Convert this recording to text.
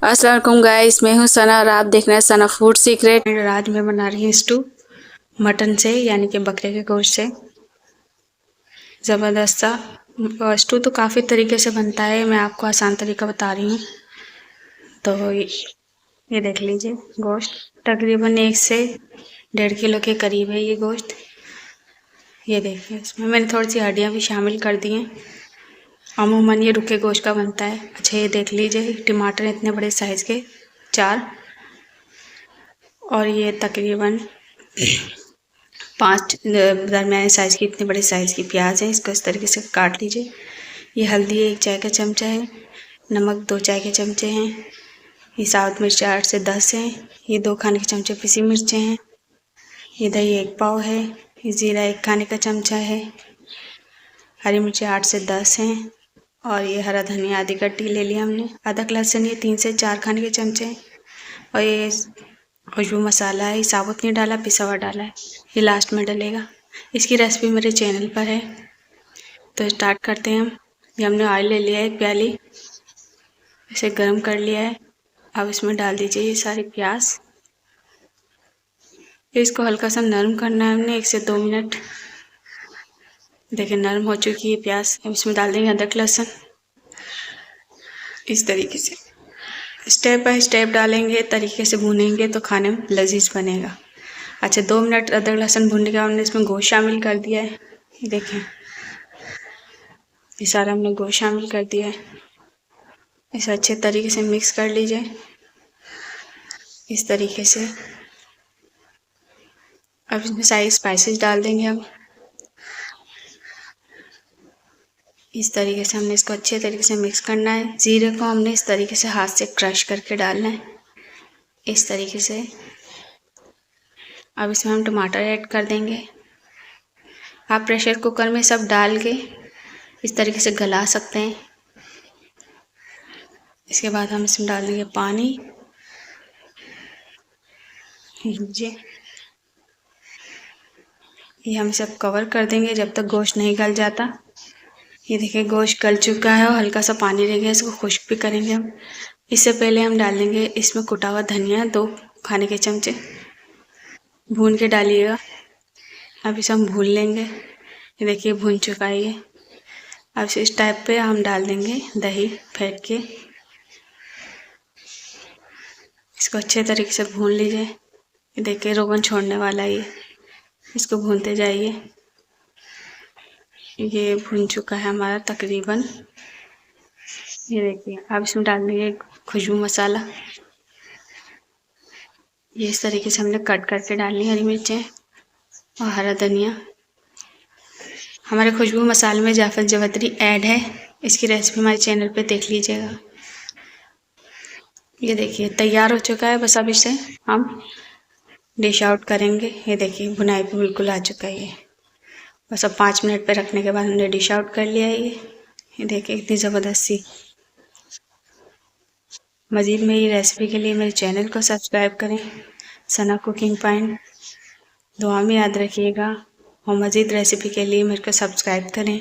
अस्सलाम वालेकुम गाइस, मैं हूँ सना और आप देख रहे हैं सना फूड सीक्रेट। आज मैं बना रही हूँ स्टू मटन से, यानी कि बकरे के गोश्त से। ज़बरदस्त सा स्टू तो काफ़ी तरीके से बनता है, मैं आपको आसान तरीका बता रही हूँ। तो ये देख लीजिए, गोश्त तकरीबन 1 से 1.5 किलो के करीब है ये गोश्त। ये देखिए, इसमें मैंने थोड़ी सी हड्डियाँ भी शामिल कर दी हैं। अमूमन ये रुके गोश्त का बनता है। अच्छा, ये देख लीजिए, टमाटर इतने बड़े साइज़ के 4, और ये तकरीबन 5 दरमियाने साइज़ की, इतने बड़े साइज़ की प्याज है। इसको इस तरीके से काट लीजिए। ये हल्दी 1 चाय का चमचा है, नमक 2 चाय के चमचे हैं, ये साबुत मिर्च 8 से 10 हैं, ये 2 खाने के चमचे पिसी मिर्चें हैं, ये दही 1 पाव है, ये ज़ीरा 1 खाने का चमचा है, हरी मिर्चें 8 से 10 हैं, और ये हरा धनिया आधी कट्टी ले लिया हमने। अदरक लहसुन ये 3 से 4 खाने के चमचे हैं, और ये खुशबू मसाला है, ये साबुत नहीं डाला, पिसा हुआ डाला है, ये लास्ट में डलेगा। इसकी रेसिपी मेरे चैनल पर है। तो स्टार्ट करते हैं हम। ये हमने ऑयल ले लिया है 1 प्याली, इसे गर्म कर लिया है। अब इसमें डाल दीजिए ये सारी प्याज। इसको हल्का सा नरम करना है हमने, 1 से 2 मिनट। देखिए नरम हो चुकी है प्याज। अब इसमें डाल देंगे अदरक लहसुन। इस तरीके से स्टेप बाय स्टेप डालेंगे, तरीके से भूनेंगे तो खाने में लजीज बनेगा। अच्छा, 2 मिनट अदरक लहसुन भूनने के बाद हमने इसमें गोश्त शामिल कर दिया है। देखें, ये सारा हमने गोश्त शामिल कर दिया है। इसे अच्छे तरीके से मिक्स कर लीजिए इस तरीके से। अब इसमें सारी स्पाइसेस डाल देंगे हम। इस तरीके से हमने इसको अच्छे तरीके से मिक्स करना है। ज़ीरे को हमने इस तरीके से हाथ से क्रश करके डालना है, इस तरीके से। अब इसमें हम टमाटर ऐड कर देंगे। आप प्रेशर कुकर में सब डाल के इस तरीके से गला सकते हैं। इसके बाद हम इसमें डाल देंगे पानी। लीजिए, ये हम सब कवर कर देंगे जब तक गोश्त नहीं गल जाता। ये देखिए, गोश्त गल चुका है और हल्का सा पानी रह गया, इसको खुश्क भी करेंगे हम। इससे पहले हम डालेंगे इसमें कुटा हुआ धनिया 2 खाने के चमचे, भून के डालिएगा। अब इसे हम भून लेंगे। ये देखिए, भून चुका है ये। अब इस टाइप पे हम डाल देंगे दही फेंट के। इसको अच्छे तरीके से भून लीजिए। ये देखिए, रोगन छोड़ने वाला है ये। इसको भूनते जाइए। ये भून चुका है हमारा तकरीबन। ये देखिए, अब इसमें डाल देंगे खुशबू मसाला। ये इस तरीके से हमने कट करके डालनी हरी मिर्चें और हरा धनिया। हमारे खुशबू मसाले में जायफल जवित्री ऐड है, इसकी रेसिपी हमारे चैनल पे देख लीजिएगा। ये देखिए, तैयार हो चुका है। बस अब इसे हम डिश आउट करेंगे। ये देखिए, भुनाई पे बिल्कुल आ चुका है ये। बस अब 5 मिनट पे रखने के बाद हमने डिश आउट कर लिया है ये देखिए, इतनी ज़बरदस्त सी। मज़ीद मेरी रेसिपी के लिए मेरे चैनल को सब्सक्राइब करें, सना कुकिंग पॉइंट। दुआ में याद रखिएगा, और मज़ीद रेसिपी के लिए मेरे को सब्सक्राइब करें।